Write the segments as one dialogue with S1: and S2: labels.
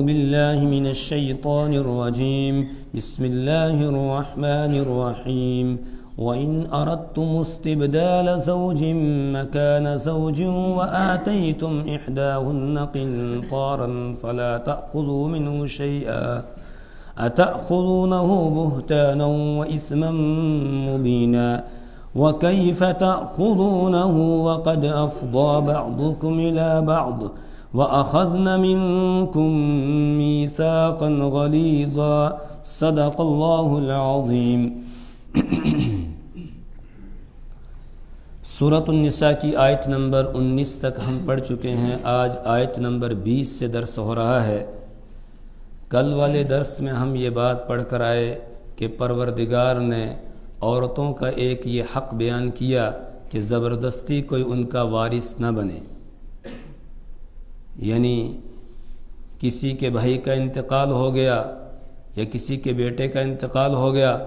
S1: بالله من الشيطان الرجيم بسم الله الرحمن الرحيم وإن أردتم استبدال زوج مكان زوج وآتيتم إحداهن قنطارا فلا تأخذوا منه شيئا أتأخذونه بهتانا وإثما مبينا وكيف تأخذونه وقد أفضى بعضكم إلى بعض وأخذن منكم ميثاقا غليظا صدق الله العظيم۔ سورۃ النساء کی آیت نمبر 19 تک ہم پڑھ چکے ہیں۔ آج آیت نمبر 20 سے درس ہو رہا ہے۔ کل والے درس میں ہم یہ بات پڑھ کر آئے کہ پروردگار نے عورتوں کا ایک یہ حق بیان کیا کہ زبردستی کوئی ان کا وارث نہ بنے، یعنی کسی کے بھائی کا انتقال ہو گیا یا کسی کے بیٹے کا انتقال ہو گیا،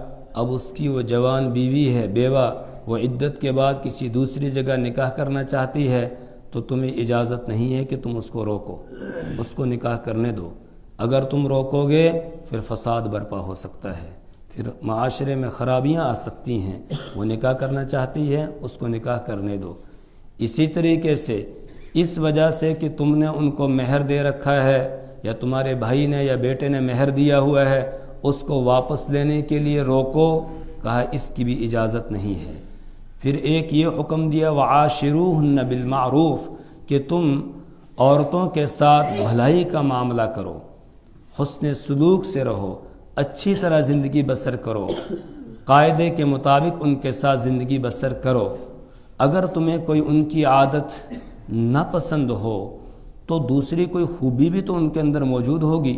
S1: اب اس کی وہ جوان بیوی ہے، بیوہ، وہ عدت کے بعد کسی دوسری جگہ نکاح کرنا چاہتی ہے تو تمہیں اجازت نہیں ہے کہ تم اس کو روکو، اس کو نکاح کرنے دو۔ اگر تم روکو گے پھر فساد برپا ہو سکتا ہے، پھر معاشرے میں خرابیاں آ سکتی ہیں۔ وہ نکاح کرنا چاہتی ہے، اس کو نکاح کرنے دو۔ اسی طریقے سے اس وجہ سے کہ تم نے ان کو مہر دے رکھا ہے یا تمہارے بھائی نے یا بیٹے نے مہر دیا ہوا ہے، اس کو واپس لینے کے لیے روکو، کہا اس کی بھی اجازت نہیں ہے۔ پھر ایک یہ حکم دیا وعاشروہن بالمعروف کہ تم عورتوں کے ساتھ بھلائی کا معاملہ کرو، حسن سلوک سے رہو، اچھی طرح زندگی بسر کرو، قاعدے کے مطابق ان کے ساتھ زندگی بسر کرو۔ اگر تمہیں کوئی ان کی عادت ناپسند ہو تو دوسری کوئی خوبی بھی تو ان کے اندر موجود ہوگی،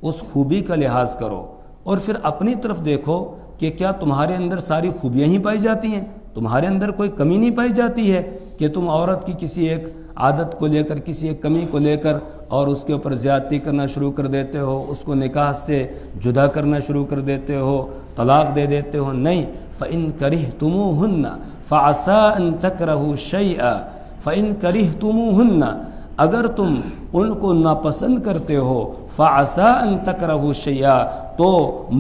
S1: اس خوبی کا لحاظ کرو، اور پھر اپنی طرف دیکھو کہ کیا تمہارے اندر ساری خوبیاں ہی پائی جاتی ہیں، تمہارے اندر کوئی کمی نہیں پائی جاتی ہے کہ تم عورت کی کسی ایک عادت کو لے کر، کسی ایک کمی کو لے کر اور اس کے اوپر زیادتی کرنا شروع کر دیتے ہو، اس کو نکاح سے جدا کرنا شروع کر دیتے ہو، طلاق دے دیتے ہو۔ نہیں، فَإِن كَرِهْتُمُوهُنَّ فَعَسَىٰ أَن تَكْرَهُوا شَيْئًا فَإِن كَرِهْتُمُوهُنَّ، اگر تم ان کو ناپسند کرتے ہو، فَعَسَىٰ أَن تَكْرَهُوا شَيْئًا، تو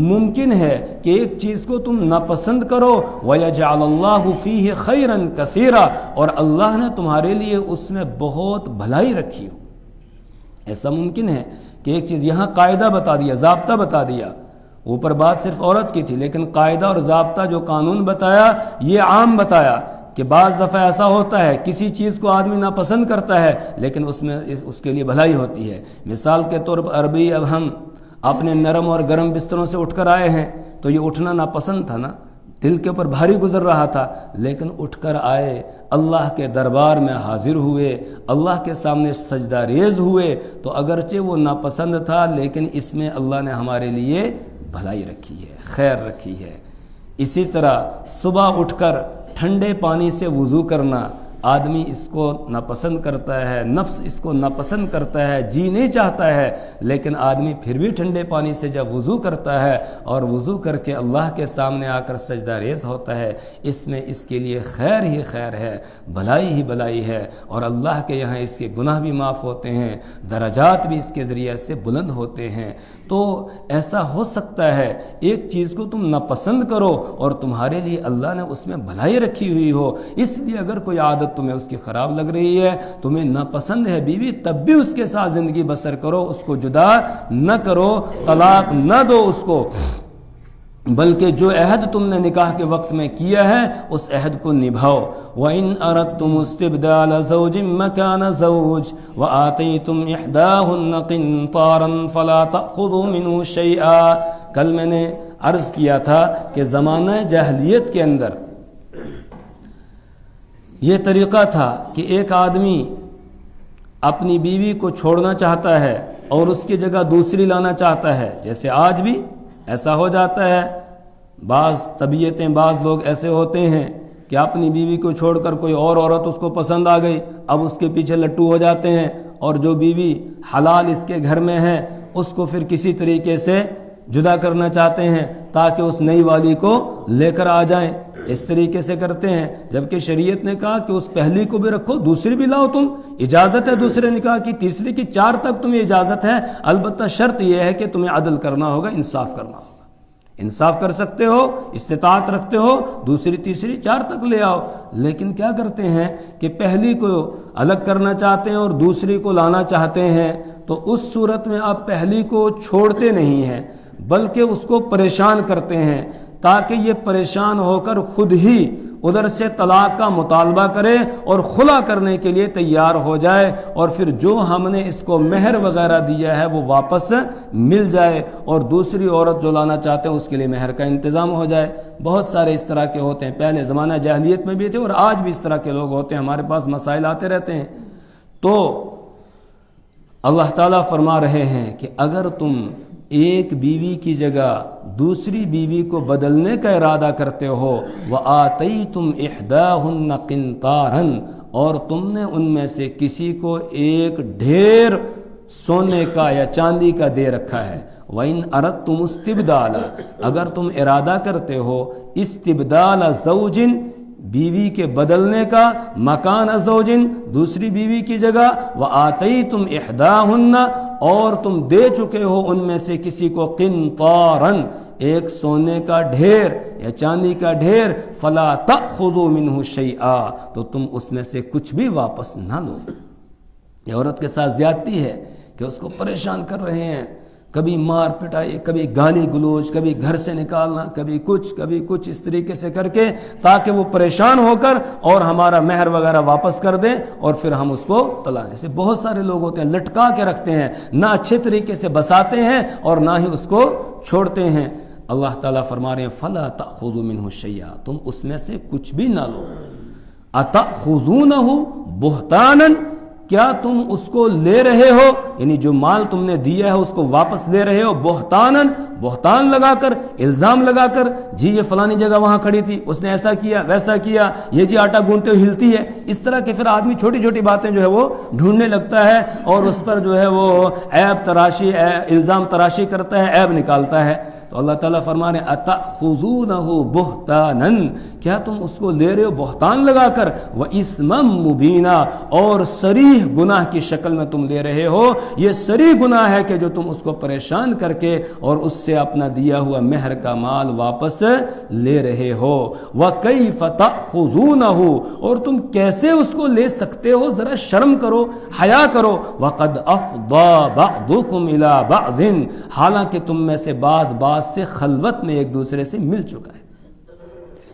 S1: ممکن ہے کہ ایک چیز کو تم ناپسند کرو، وَيَجْعَلَ اللَّهُ فِيهِ خَيْرًا كَثِيرًا، اور اللہ نے تمہارے لیے اس میں بہت بھلائی رکھی ہو۔ ایسا ممکن ہے کہ ایک چیز یہاں قاعدہ بتا دیا، ضابطہ بتا دیا، اوپر بات صرف عورت کی تھی، لیکن قاعدہ اور ضابطہ جو قانون بتایا یہ عام بتایا کہ بعض دفعہ ایسا ہوتا ہے کسی چیز کو آدمی ناپسند کرتا ہے لیکن اس میں اس کے لیے بھلائی ہوتی ہے۔ مثال کے طور پر عربی، اب ہم اپنے نرم اور گرم بستروں سے اٹھ کر آئے ہیں تو یہ اٹھنا ناپسند تھا نا، دل کے اوپر بھاری گزر رہا تھا، لیکن اٹھ کر آئے، اللہ کے دربار میں حاضر ہوئے، اللہ کے سامنے سجدہ ریز ہوئے، تو اگرچہ وہ ناپسند تھا لیکن اس میں اللہ نے ہمارے لیے بھلائی رکھی ہے، خیر رکھی ہے۔ اسی طرح صبح اٹھ کر ٹھنڈے پانی سے وضو کرنا، آدمی اس کو ناپسند کرتا ہے، نفس اس کو ناپسند کرتا ہے، جی نہیں چاہتا ہے، لیکن آدمی پھر بھی ٹھنڈے پانی سے جب وضو کرتا ہے اور وضو کر کے اللہ کے سامنے آ کر سجدہ ریز ہوتا ہے، اس میں اس کے لیے خیر ہی خیر ہے، بھلائی ہی بھلائی ہے، اور اللہ کے یہاں اس کے گناہ بھی معاف ہوتے ہیں، درجات بھی اس کے ذریعے سے بلند ہوتے ہیں۔ تو ایسا ہو سکتا ہے ایک چیز کو تم ناپسند کرو اور تمہارے لیے اللہ نے اس میں بھلائی رکھی ہوئی ہو، اس لیے اگر کوئی عادت تمہیں اس کی خراب لگ رہی ہے، تمہیں ناپسند ہے بیوی، تب بھی اس کے ساتھ زندگی بسر کرو، اس کو جدا نہ کرو، طلاق نہ دو اس کو، بلکہ جو عہد تم نے نکاح کے وقت میں کیا ہے اس عہد کو نبھاؤ۔ وَإِنْ أَرَدْتُمُ اسْتِبْدَالَ زَوْجٍ مَّكَانَ زَوْجٍ وَآتَيْتُمْ إِحْدَاهُنَّ قِنطَارًا فَلَا تَأْخُذُوا مِنْهُ شَيْئًا۔ کل میں نے عرض کیا تھا کہ زمانہ جاہلیت کے اندر یہ طریقہ تھا کہ ایک آدمی اپنی بیوی کو چھوڑنا چاہتا ہے اور اس کی جگہ دوسری لانا چاہتا ہے، جیسے آج بھی ایسا ہو جاتا ہے۔ بعض طبیعتیں، بعض لوگ ایسے ہوتے ہیں کہ اپنی بیوی کو چھوڑ کر کوئی اور عورت اس کو پسند آ گئی، اب اس کے پیچھے لٹو ہو جاتے ہیں، اور جو بیوی حلال اس کے گھر میں ہے اس کو پھر کسی طریقے سے جدا کرنا چاہتے ہیں تاکہ اس نئی والی کو لے کر آ جائیں۔ اس طریقے سے کرتے ہیں، جبکہ شریعت نے کہا کہ اس پہلی کو بھی رکھو، دوسری بھی لاؤ، تم اجازت ہے دوسرے نکاح کی، تیسری کی، 4 تک تمہیں اجازت ہے، البتہ شرط یہ ہے کہ تمہیں عدل کرنا ہوگا، انصاف کرنا ہوگا، انصاف کر سکتے ہو، استطاعت رکھتے ہو، دوسری تیسری 4 تک لے آؤ۔ لیکن کیا کرتے ہیں کہ پہلی کو الگ کرنا چاہتے ہیں اور دوسری کو لانا چاہتے ہیں، تو اس صورت میں آپ پہلی کو چھوڑتے نہیں ہیں بلکہ اس کو پریشان کرتے ہیں، تاکہ یہ پریشان ہو کر خود ہی ادھر سے طلاق کا مطالبہ کرے اور خلا کرنے کے لیے تیار ہو جائے، اور پھر جو ہم نے اس کو مہر وغیرہ دیا ہے وہ واپس مل جائے، اور دوسری عورت جو لانا چاہتے ہیں اس کے لیے مہر کا انتظام ہو جائے۔ بہت سارے اس طرح کے ہوتے ہیں، پہلے زمانہ جاہلیت میں بھی تھے اور آج بھی اس طرح کے لوگ ہوتے ہیں، ہمارے پاس مسائل آتے رہتے ہیں۔ تو اللہ تعالیٰ فرما رہے ہیں کہ اگر تم ایک بیوی کی جگہ دوسری بیوی کو بدلنے کا ارادہ کرتے ہو، وَآتَيْتُمْ إِحْدَاهُنَّ قِنْطَارًا، اور تم نے ان میں سے کسی کو ایک ڈھیر سونے کا یا چاندی کا دے رکھا ہے، وَإِنْ أَرَدْتُمُ اسْتِبْدَالًا، اگر تم ارادہ کرتے ہو استبدال زوجن، بیوی کے بدلنے کا، مکان زوجن، دوسری بیوی کی جگہ، وَآتَيْتُمْ إِحْدَاهُنَّ، اور تم دے چکے ہو ان میں سے کسی کو قنطاراً، ایک سونے کا ڈھیر یا چاندی کا ڈھیر، فَلَا تَأْخُذُوا مِنْهُ شَيْئًا، تو تم اس میں سے کچھ بھی واپس نہ لو۔ یہ عورت کے ساتھ زیادتی ہے کہ اس کو پریشان کر رہے ہیں، کبھی مار پٹائی، کبھی گالی گلوچ، کبھی گھر سے نکالنا، کبھی کچھ اس طریقے سے کر کے، تاکہ وہ پریشان ہو کر اور ہمارا مہر وغیرہ واپس کر دیں اور پھر ہم اس کو طلاق۔ ایسے بہت سارے لوگ ہوتے ہیں، لٹکا کے رکھتے ہیں، نہ اچھے طریقے سے بساتے ہیں اور نہ ہی اس کو چھوڑتے ہیں۔ اللہ تعالیٰ فرما رہے ہیں فَلَا تَأْخُذُوا مِنْهُ شَيْئًا، تم اس میں سے کچھ بھی نہ لو۔ أَتَأْخُذُونَهُ بُهْتَانًا، کیا تم اس کو لے رہے ہو، یعنی جو مال تم نے دیا ہے اس کو واپس لے رہے ہو، بہتانن، بہتان لگا کر، الزام لگا کر، جی یہ فلانی جگہ وہاں کھڑی تھی، اس نے ایسا کیا ویسا کیا، یہ جی آٹا گوندتے ہوئے ہلتی ہے، اس طرح کے پھر آدمی چھوٹی چھوٹی باتیں جو ہے وہ ڈھونڈنے لگتا ہے اور اس پر جو ہے وہ عیب تراشی، الزام تراشی کرتا ہے، عیب نکالتا ہے۔ تو اللہ تعالیٰ فرما رہے ہیں اتأخذونہ بہتانا، کیا تم اس کو لے رہے ہو بہتان لگا کر، واسما مبینا، اور صریح گناہ کی شکل میں تم لے رہے ہو۔ یہ صریح گناہ ہے کہ جو تم اس کو پریشان کر کے اور اس سے اپنا دیا ہوا مہر کا مال واپس لے رہے ہو۔ وکیف تأخذونہ، اور تم کیسے اس کو لے سکتے ہو، ذرا شرم کرو، حیا کرو۔ وقد افضى بعضکم الی بعض، حالانکہ تم میں سے بعض سے خلوت میں ایک دوسرے سے مل چکا ہے،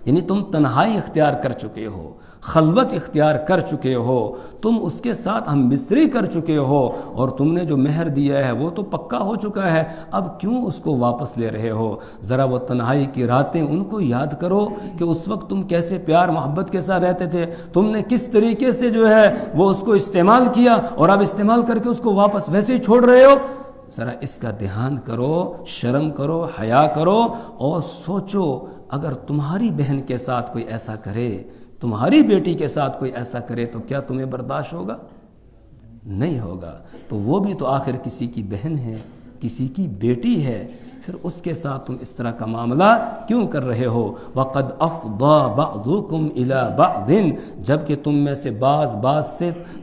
S1: یعنی تم تنہائی اختیار کر چکے ہو، خلوت اختیار کر چکے ہو، تم اس کے ساتھ ہم بستری کر چکے ہو، اور تم نے جو مہر دیا ہے وہ تو پکا ہو چکا ہے، اب کیوں اس کو واپس لے رہے ہو؟ ذرا وہ تنہائی کی راتیں ان کو یاد کرو کہ اس وقت تم کیسے پیار محبت کے ساتھ رہتے تھے، تم نے کس طریقے سے جو ہے وہ اس کو استعمال کیا، اور اب استعمال کر کے اس کو واپس ویسے ہی چھوڑ رہے ہو۔ ذرا اس کا دھیان کرو، شرم کرو، حیا کرو، اور سوچو اگر تمہاری بہن کے ساتھ کوئی ایسا کرے، تمہاری بیٹی کے ساتھ کوئی ایسا کرے، تو کیا تمہیں برداشت ہوگا؟ نہیں ہوگا۔ تو وہ بھی تو آخر کسی کی بہن ہے، کسی کی بیٹی ہے، پھر اس کے ساتھ تم اس طرح کا معاملہ کیوں کر رہے ہو؟ وَقَدْ أَفْضَى بَعْضُكُمْ إِلَى بَعْضٍ، جبکہ تم میں سے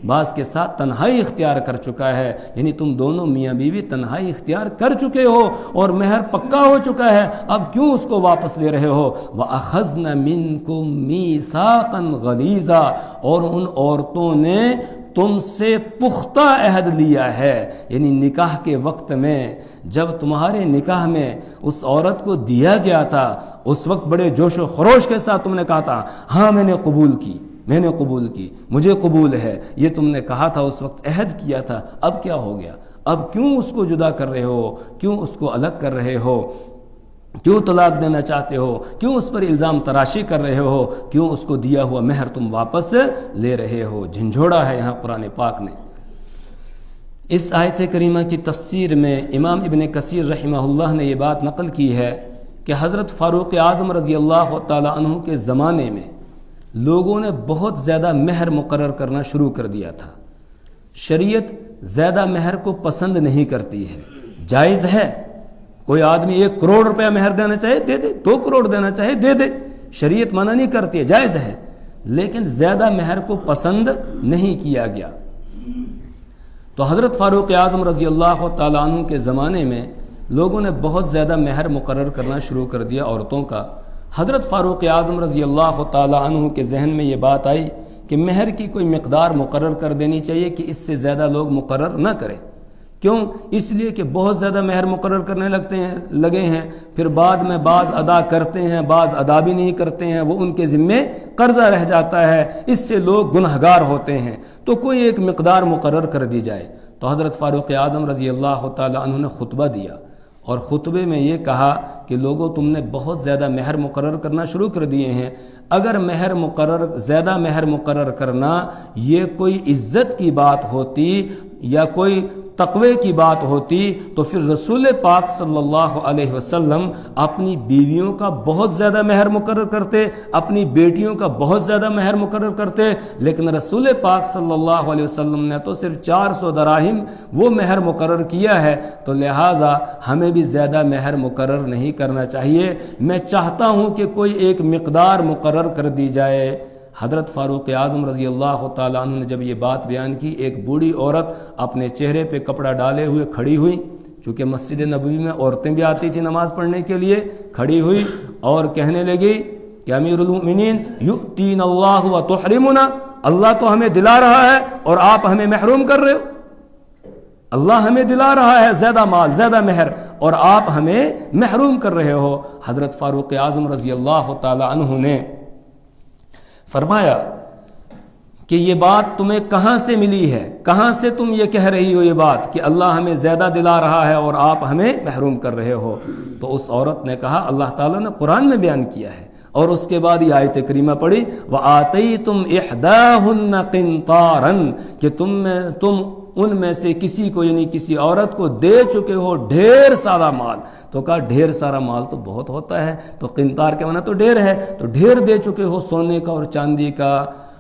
S1: بعض کے ساتھ تنہائی اختیار کر چکا ہے، یعنی تم دونوں میاں بیوی تنہائی اختیار کر چکے ہو اور مہر پکا ہو چکا ہے، اب کیوں اس کو واپس لے رہے ہو؟ وَأَخَذْنَ مِنْكُمْ مِيثَاقًا غَلِيظًا، اور ان عورتوں نے تم سے پختہ عہد لیا ہے، یعنی نکاح کے وقت میں جب تمہارے نکاح میں اس عورت کو دیا گیا تھا، اس وقت بڑے جوش و خروش کے ساتھ تم نے کہا تھا ہاں میں نے قبول کی، مجھے قبول ہے، یہ تم نے کہا تھا، اس وقت عہد کیا تھا، اب کیا ہو گیا؟ اب کیوں اس کو جدا کر رہے ہو؟ کیوں اس کو الگ کر رہے ہو؟ کیوں طلاق دینا چاہتے ہو؟ کیوں اس پر الزام تراشی کر رہے ہو؟ کیوں اس کو دیا ہوا مہر تم واپس لے رہے ہو؟ جھنجھوڑا ہے یہاں قرآن پاک نے۔ اس آیت کریمہ کی تفسیر میں امام ابن کثیر رحمہ اللہ نے یہ بات نقل کی ہے کہ حضرت فاروق اعظم رضی اللہ تعالی عنہ کے زمانے میں لوگوں نے بہت زیادہ مہر مقرر کرنا شروع کر دیا تھا۔ شریعت زیادہ مہر کو پسند نہیں کرتی ہے، جائز ہے، کوئی آدمی 1 کروڑ روپیہ مہر دینا چاہے دے دے، 2 کروڑ دینا چاہے دے دے، شریعت منع نہیں کرتی ہے، جائز ہے، لیکن زیادہ مہر کو پسند نہیں کیا گیا۔ تو حضرت فاروق اعظم رضی اللہ تعالیٰ عنہ کے زمانے میں لوگوں نے بہت زیادہ مہر مقرر کرنا شروع کر دیا عورتوں کا۔ حضرت فاروق اعظم رضی اللہ تعالیٰ عنہ کے ذہن میں یہ بات آئی کہ مہر کی کوئی مقدار مقرر کر دینی چاہیے کہ اس سے زیادہ لوگ مقرر نہ کریں۔ کیوں؟ اس لیے کہ بہت زیادہ مہر مقرر کرنے لگے ہیں، پھر بعد میں بعض ادا کرتے ہیں، بعض ادا بھی نہیں کرتے ہیں، وہ ان کے ذمے قرضہ رہ جاتا ہے، اس سے لوگ گنہگار ہوتے ہیں، تو کوئی ایک مقدار مقرر کر دی جائے۔ تو حضرت فاروق اعظم رضی اللہ تعالیٰ عنہ نے خطبہ دیا، اور خطبے میں یہ کہا کہ لوگوں تم نے بہت زیادہ مہر مقرر کرنا شروع کر دیے ہیں، اگر زیادہ مہر مقرر کرنا یہ کوئی عزت کی بات ہوتی یا کوئی تقوی کی بات ہوتی تو پھر رسول پاک صلی اللہ علیہ وسلم اپنی بیویوں کا بہت زیادہ مہر مقرر کرتے، اپنی بیٹیوں کا بہت زیادہ مہر مقرر کرتے، لیکن رسول پاک صلی اللہ علیہ وسلم نے تو صرف 400 دراہم وہ مہر مقرر کیا ہے، تو لہٰذا ہمیں بھی زیادہ مہر مقرر نہیں کرنا چاہیے، میں چاہتا ہوں کہ کوئی ایک مقدار مقرر کر دی جائے۔ حضرت فاروق اعظم رضی اللہ تعالیٰ عنہ نے جب یہ بات بیان کی، ایک بوڑھی عورت اپنے چہرے پہ کپڑا ڈالے ہوئے کھڑی ہوئی، چونکہ مسجد نبوی میں عورتیں بھی آتی تھی نماز پڑھنے کے لیے، کھڑی ہوئی اور کہنے لگی کہ امیر المؤمنین یؤتین اللہ و تحرمنا، اللہ تو ہمیں دلا رہا ہے اور آپ ہمیں محروم کر رہے ہو، اللہ ہمیں دلا رہا ہے زیادہ مال، زیادہ مہر، اور آپ ہمیں محروم کر رہے ہو۔ حضرت فاروق اعظم رضی اللہ تعالیٰ عنہ نے فرمایا کہ یہ بات تمہیں کہاں سے ملی ہے، کہاں سے تم یہ کہہ رہی ہو یہ بات کہ اللہ ہمیں زیادہ دلا رہا ہے اور آپ ہمیں محروم کر رہے ہو؟ تو اس عورت نے کہا اللہ تعالیٰ نے قرآن میں بیان کیا ہے، اور اس کے بعد یہ آیت کریمہ پڑھی وَآتَيْتُمْ إِحْدَاهُنَّ قِنْطَارًا، کہ تم ان میں سے کسی کو یعنی کسی عورت کو دے چکے ہو ڈھیر سارا مال۔ تو کہا ڈھیر سارا مال تو بہت ہوتا ہے، تو قنطار کے معنی تو ڈھیر ہے، تو ڈھیر دے چکے ہو سونے کا اور چاندی کا۔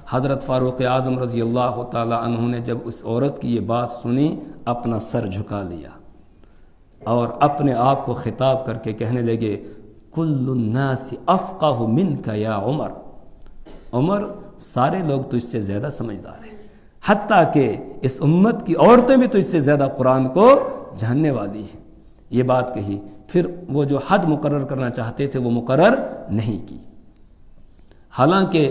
S1: حضرت فاروق اعظم رضی اللہ تعالی عنہ نے جب اس عورت کی یہ بات سنی، اپنا سر جھکا لیا اور اپنے آپ کو خطاب کر کے کہنے لگے کل الناس افقہ منک یا عمر، عمر سارے لوگ تو اس سے زیادہ سمجھدار ہیں، حتیٰ کہ اس امت کی عورتیں بھی تو اس سے زیادہ قرآن کو جاننے والی ہیں۔ یہ بات کہی، پھر وہ جو حد مقرر کرنا چاہتے تھے وہ مقرر نہیں کی، حالانکہ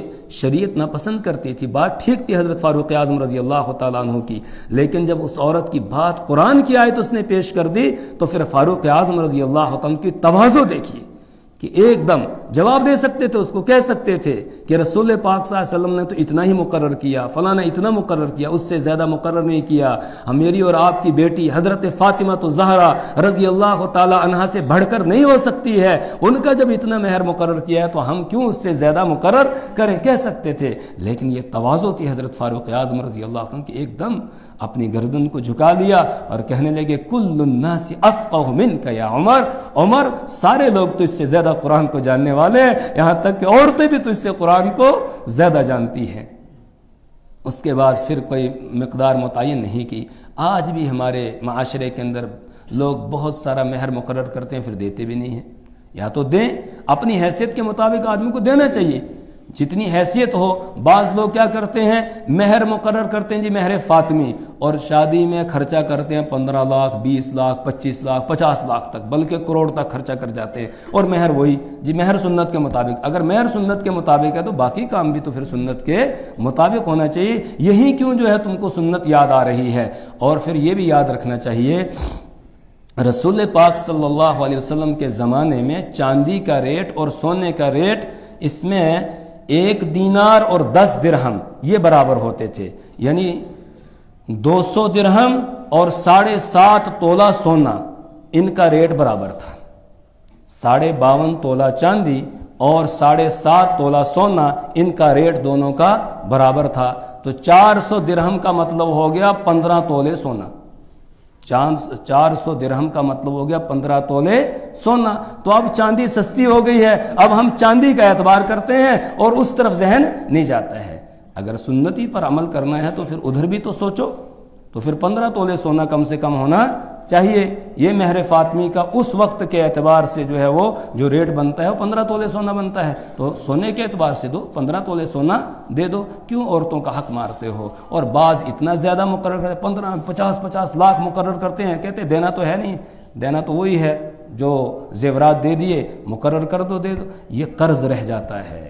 S1: شریعت ناپسند کرتی تھی، بات ٹھیک تھی حضرت فاروق اعظم رضی اللہ تعالیٰ عنہ کی، لیکن جب اس عورت کی بات قرآن کی آیت اس نے پیش کر دی تو پھر فاروق اعظم رضی اللہ تعالیٰ عنہ کی تواضع دیکھیے کہ ایک دم جواب دے سکتے تھے، اس کو کہہ سکتے تھے کہ رسول پاک صلی اللہ علیہ وسلم نے تو اتنا ہی مقرر کیا، فلاں نے اتنا مقرر کیا، اس سے زیادہ مقرر نہیں کیا، میری اور آپ کی بیٹی حضرت فاطمہ الزہرا رضی اللہ تعالی عنہا سے بڑھ کر نہیں ہو سکتی ہے، ان کا جب اتنا مہر مقرر کیا ہے تو ہم کیوں اس سے زیادہ مقرر کریں، کہہ سکتے تھے، لیکن یہ تواضع تھی حضرت فاروق اعظم رضی اللہ عنہ کی، ایک دم اپنی گردن کو جھکا لیا اور کہنے لگے کل الناس افقہ منک یا عمر، عمر سارے لوگ تو اس سے زیادہ قرآن کو جاننے والے ہیں، یہاں تک کہ عورتیں بھی تو اس سے قرآن کو زیادہ جانتی ہیں۔ اس کے بعد پھر کوئی مقدار متعین نہیں کی۔ آج بھی ہمارے معاشرے کے اندر لوگ بہت سارا مہر مقرر کرتے ہیں، پھر دیتے بھی نہیں ہیں، یا تو دیں، اپنی حیثیت کے مطابق آدمی کو دینا چاہیے جتنی حیثیت ہو۔ بعض لوگ کیا کرتے ہیں، مہر مقرر کرتے ہیں جی مہر فاطمی، اور شادی میں خرچہ کرتے ہیں 15 لاکھ 20 لاکھ 25 لاکھ 50 لاکھ تک، بلکہ کروڑ تک خرچہ کر جاتے ہیں، اور مہر وہی جی مہر سنت کے مطابق۔ اگر مہر سنت کے مطابق ہے تو باقی کام بھی تو پھر سنت کے مطابق ہونا چاہیے، یہی کیوں جو ہے تم کو سنت یاد آ رہی ہے۔ اور پھر یہ بھی یاد رکھنا چاہیے رسول پاک صلی اللہ علیہ وسلم کے زمانے میں چاندی کا ریٹ اور سونے کا ریٹ، اس میں 1 دینار اور 10 درہم یہ برابر ہوتے تھے، یعنی 200 درہم اور 7.5 تولہ سونا، ان کا ریٹ برابر تھا۔ 52.5 تولہ چاندی اور 7.5 تولہ سونا، ان کا ریٹ دونوں کا برابر تھا، تو 400 درہم کا مطلب ہو گیا 15 تولے سونا، 400 درہم کا مطلب ہو گیا 15 تولے سونا۔ تو اب چاندی سستی ہو گئی ہے، اب ہم چاندی کا اعتبار کرتے ہیں اور اس طرف ذہن نہیں جاتا ہے۔ اگر سنتی پر عمل کرنا ہے تو پھر ادھر بھی تو سوچو، تو پھر 15 تولے سونا کم سے کم ہونا چاہیے یہ مہر فاطمی کا اس وقت کے اعتبار سے جو ہے وہ جو ریٹ بنتا ہے وہ 15 تولے سونا بنتا ہے، تو سونے کے اعتبار سے دو، 15 تولے سونا دے دو، کیوں عورتوں کا حق مارتے ہو؟ اور بعض اتنا زیادہ مقرر کرتے، 50 لاکھ مقرر کرتے ہیں، کہتے دینا تو ہے نہیں، دینا تو وہی ہے جو زیورات دے دیے، مقرر کر دو دے دو، یہ قرض رہ جاتا ہے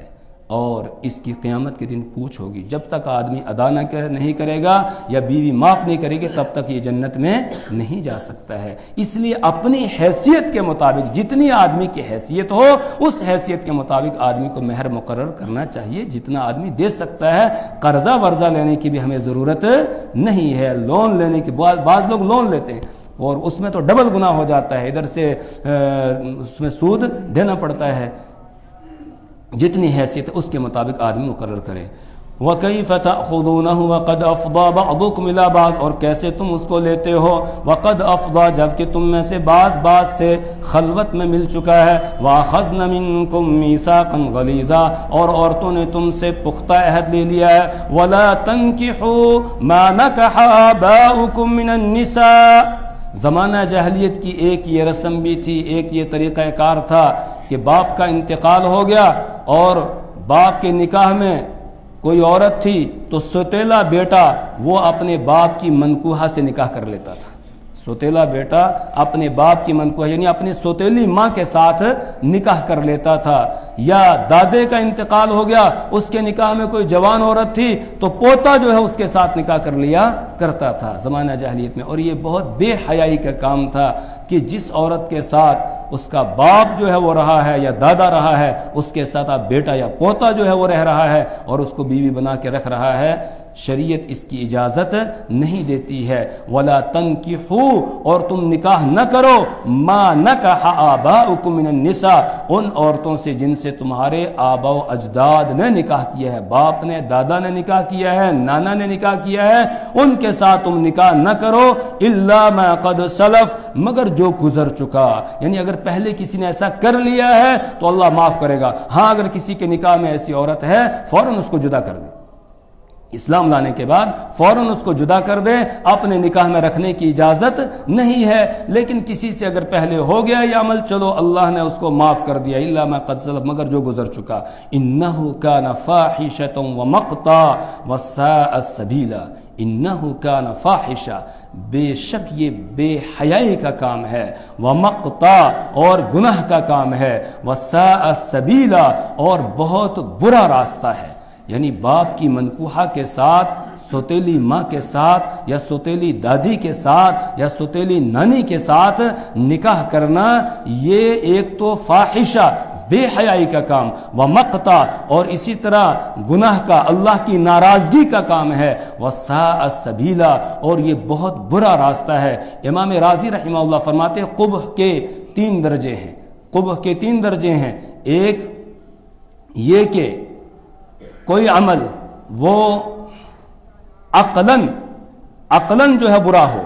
S1: اور اس کی قیامت کے دن پوچھ ہوگی۔ جب تک آدمی ادا نہیں کرے گا یا بیوی معاف نہیں کرے گی تب تک یہ جنت میں نہیں جا سکتا ہے۔ اس لیے اپنی حیثیت کے مطابق، جتنی آدمی کی حیثیت ہو اس حیثیت کے مطابق آدمی کو مہر مقرر کرنا چاہیے، جتنا آدمی دے سکتا ہے۔ قرضہ ورضہ لینے کی بھی ہمیں ضرورت نہیں ہے، لون لینے کی، بعض لوگ لون لیتے ہیں اور اس میں تو ڈبل گناہ ہو جاتا ہے، ادھر سے اس میں سود دینا پڑتا ہے۔ جتنی حیثیت اس کے مطابق آدمی مقرر کرے۔ وَكَيْفَ تَأْخُذُونَهُ وَقَدْ أَفْضَى بَعْضُكُمْ إِلَىٰ بَعْضٍ، اور کیسے تم اس کو لیتے ہو، وَقَدْ أَفْضَى جبکہ تم میں سے بعض سے خلوت میں مل چکا ہے، وَأَخَذْنَ مِنْكُمْ مِيثَاقًا غَلِيظًا، اور عورتوں نے تم سے پختہ عہد لے لیا ہے، وَلَا تَنْكِحُوا مَا نَكَحَ آبَاؤُكُمْ مِنَ النِّسَاءِ۔ زمانہ جاہلیت کی ایک یہ رسم بھی تھی، ایک یہ طریقہ کار تھا کہ باپ کا انتقال ہو گیا اور باپ کے نکاح میں کوئی عورت تھی تو سوتیلا بیٹا وہ اپنے باپ کی منکوحہ سے نکاح کر لیتا تھا۔ سوتیلا بیٹا اپنے باپ کی منکوحہ یعنی اپنی سوتیلی ماں کے ساتھ نکاح کر لیتا تھا، یا دادے کا انتقال ہو گیا، اس کے نکاح میں کوئی جوان عورت تھی تو پوتا جو ہے اس کے ساتھ نکاح کر لیا کرتا تھا زمانہ جاہلیت میں۔ اور یہ بہت بے حیائی کا کام تھا کہ جس عورت کے ساتھ اس کا باپ جو ہے وہ رہا ہے یا دادا رہا ہے، اس کے ساتھ آپ بیٹا یا پوتا جو ہے وہ رہ رہا ہے اور اس کو بیوی بنا کے رکھ رہا ہے، شریعت اس کی اجازت نہیں دیتی ہے۔ وَلَا تَنْكِحُوا، اور تم نکاح نہ کرو، مَا نَكَحَ آبَاؤُكُم مِّنَ النِّسَاءِ، ان عورتوں سے جن سے تمہارے آبا و اجداد نے نکاح کیا ہے، باپ نے، دادا نے نکاح کیا ہے، نانا نے نکاح کیا ہے، ان کے ساتھ تم نکاح نہ کرو، إِلَّا مَا قَدْ سَلَفَ، مگر جو گزر چکا، یعنی اگر پہلے کسی نے ایسا کر لیا ہے تو اللہ معاف کرے گا۔ ہاں اگر کسی کے نکاح میں ایسی عورت ہے فوراً اس کو جدا کر دے، اسلام لانے کے بعد فوراً اس کو جدا کر دے، اپنے نکاح میں رکھنے کی اجازت نہیں ہے۔ لیکن کسی سے اگر پہلے ہو گیا یہ عمل، چلو اللہ نے اس کو معاف کر دیا، الا ما قد سلف، مگر جو گزر چکا۔ انہ کان فاحشۃ ومقتا وساء سبیلا، انہ کان فاحشہ، بے شک یہ بے حیائی کا کام ہے، ومقتا، اور گناہ کا کام ہے، وساء سبیلا، اور بہت برا راستہ ہے۔ یعنی باپ کی منکوحہ کے ساتھ، سوتیلی ماں کے ساتھ یا سوتیلی دادی کے ساتھ یا سوتیلی نانی کے ساتھ نکاح کرنا، یہ ایک تو فاحشہ، بے حیائی کا کام، ومقتا، اور اسی طرح گناہ کا، اللہ کی ناراضگی کا کام ہے، وساء سبیلا، اور یہ بہت برا راستہ ہے۔ امام رازی رحمہ اللہ فرماتے ہیں قبح کے 3 درجے ہیں، قبح کے 3 درجے ہیں۔ ایک یہ کہ کوئی عمل وہ عقلاً جو ہے برا ہو،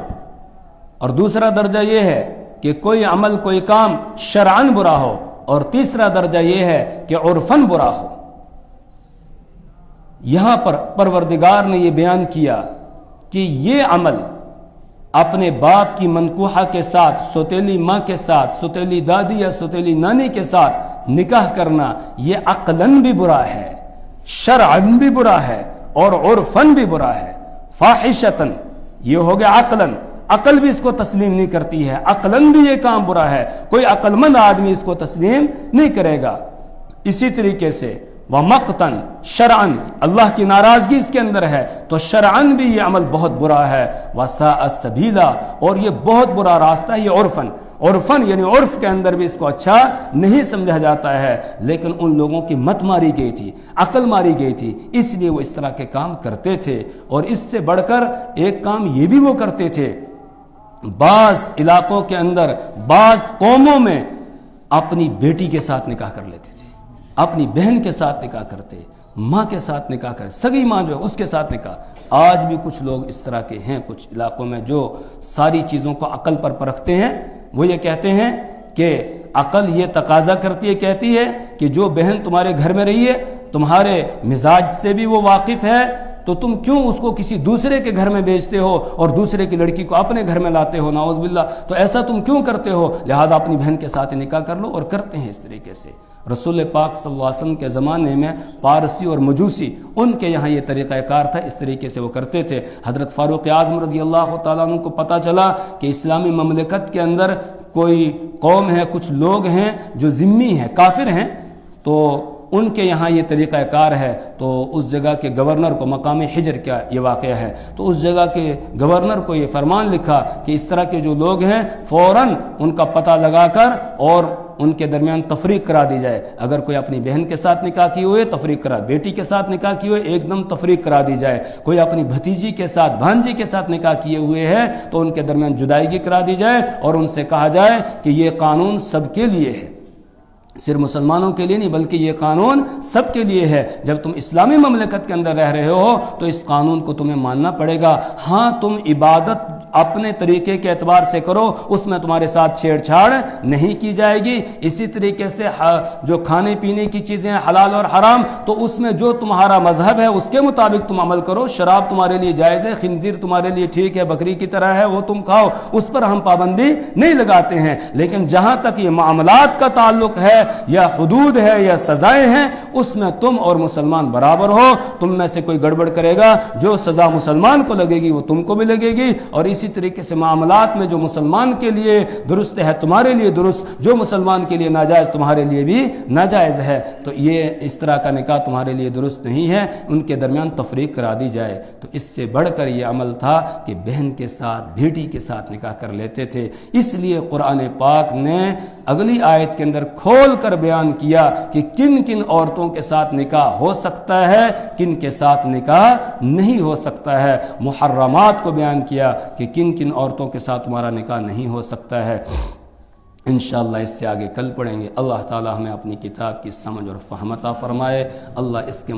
S1: اور دوسرا درجہ یہ ہے کہ کوئی عمل، کوئی کام شرعاً برا ہو، اور تیسرا درجہ یہ ہے کہ عرفاً برا ہو۔ یہاں پر پروردگار نے یہ بیان کیا کہ یہ عمل اپنے باپ کی منکوحہ کے ساتھ، سوتیلی ماں کے ساتھ، سوتیلی دادی یا سوتیلی نانی کے ساتھ نکاح کرنا، یہ عقلاً بھی برا ہے، شرعاً بھی برا ہے، اور عرفاً بھی برا ہے۔ فاحشتاً یہ ہو گیا عقلاً، عقل بھی اس کو تسلیم نہیں کرتی ہے، عقلاً بھی یہ کام برا ہے، کوئی عقل مند آدمی اس کو تسلیم نہیں کرے گا۔ اسی طریقے سے ومقتاً، شرعاً اللہ کی ناراضگی اس کے اندر ہے تو شرعاً بھی یہ عمل بہت برا ہے۔ وساء سبیلا، اور یہ بہت برا راستہ ہے، یہ عرفاً یعنی عرف کے اندر بھی اس کو اچھا نہیں سمجھا جاتا ہے، لیکن ان لوگوں کی مت ماری گئی تھی، عقل ماری گئی تھی، اس لیے وہ اس طرح کے کام کرتے تھے۔ اور اس سے بڑھ کر ایک کام یہ بھی وہ کرتے تھے، بعض علاقوں کے اندر، بعض قوموں میں اپنی بیٹی کے ساتھ نکاح کر لیتے تھے، اپنی بہن کے ساتھ نکاح کرتے، ماں کے ساتھ نکاح کرتے، سگی ماں جو ہے اس کے ساتھ نکاح۔ آج بھی کچھ لوگ اس طرح کے ہیں کچھ علاقوں میں جو ساری چیزوں کو عقل پر پرکھتے ہیں۔ وہ یہ کہتے ہیں کہ عقل یہ تقاضا کرتی ہے، کہتی ہے کہ جو بہن تمہارے گھر میں رہی ہے، تمہارے مزاج سے بھی وہ واقف ہے، تو تم کیوں اس کو کسی دوسرے کے گھر میں بیچتے ہو اور دوسرے کی لڑکی کو اپنے گھر میں لاتے ہو؟ نعوذ باللہ، تو ایسا تم کیوں کرتے ہو؟ لہذا اپنی بہن کے ساتھ نکاح کر لو، اور کرتے ہیں اس طریقے سے۔ رسول پاک صلی اللہ علیہ وسلم کے زمانے میں پارسی اور مجوسی، ان کے یہاں یہ طریقہ کار تھا، اس طریقے سے وہ کرتے تھے۔ حضرت فاروق اعظم رضی اللہ تعالیٰ عنہ کو پتہ چلا کہ اسلامی مملکت کے اندر کوئی قوم ہے، کچھ لوگ ہیں جو ذمی ہیں، کافر ہیں، تو ان کے یہاں یہ طریقہ کار ہے، تو اس جگہ کے گورنر کو، مقام حجر کا یہ واقعہ ہے، تو اس جگہ کے گورنر کو یہ فرمان لکھا کہ اس طرح کے جو لوگ ہیں فوراً ان کا پتہ لگا کر اور ان کے درمیان تفریق کرا دی جائے۔ اگر کوئی اپنی بہن کے ساتھ نکاح کیے ہوئے تفریق کرا، بیٹی کے ساتھ نکاح کیے ہوئے ایک دم تفریق کرا دی جائے، کوئی اپنی بھتیجی کے ساتھ، بھانجی کے ساتھ نکاح کیے ہوئے ہے تو ان کے درمیان جدائیگی کرا دی جائے، اور ان سے کہا جائے کہ یہ قانون سب کے لیے ہے، صرف مسلمانوں کے لیے نہیں بلکہ یہ قانون سب کے لیے ہے۔ جب تم اسلامی مملکت کے اندر رہ رہے ہو تو اس قانون کو تمہیں ماننا پڑے گا۔ ہاں تم عبادت اپنے طریقے کے اعتبار سے کرو، اس میں تمہارے ساتھ چھیڑ چھاڑ نہیں کی جائے گی۔ اسی طریقے سے جو کھانے پینے کی چیزیں حلال اور حرام، تو اس میں جو تمہارا مذہب ہے اس کے مطابق تم عمل کرو۔ شراب تمہارے لیے جائز ہے، خنزیر تمہارے لیے ٹھیک ہے، بکری کی طرح ہے، وہ تم کھاؤ، اس پر ہم پابندی نہیں لگاتے ہیں۔ لیکن جہاں تک یہ معاملات کا تعلق ہے یا حدود ہے یا سزائیں ہیں، اس میں تم اور مسلمان برابر ہو۔ تم میں سے کوئی گڑبڑ کرے گا، جو سزا مسلمان کو لگے گی وہ تم کو بھی لگے گی، اور اسی طریقے سے معاملات میں جو مسلمان کے لیے درست ہے تمہارے لیے درست، جو مسلمان کے لیے ناجائز تمہارے لیے بھی ناجائز ہے۔ تو یہ اس طرح کا نکاح تمہارے لیے درست نہیں ہے، ان کے درمیان تفریق کرا دی جائے۔ تو اس سے بڑھ کر یہ عمل تھا کہ بہن کے ساتھ، بیٹی کے ساتھ نکاح کر لیتے تھے۔ اس لیے قرآن پاک نے اگلی آیت کے اندر کھول کر بیان کیا کہ کن کن عورتوں کے ساتھ نکاح ہو سکتا ہے، کن کے ساتھ نکاح نہیں ہو سکتا ہے۔ محرمات کو بیان کیا کہ کن کن عورتوں کے ساتھ تمہارا نکاح نہیں ہو سکتا ہے۔ انشاءاللہ اس سے آگے کل پڑھیں گے۔ اللہ تعالی ہمیں اپنی کتاب کی سمجھ اور فہم عطا فرمائے۔ اللہ اس کے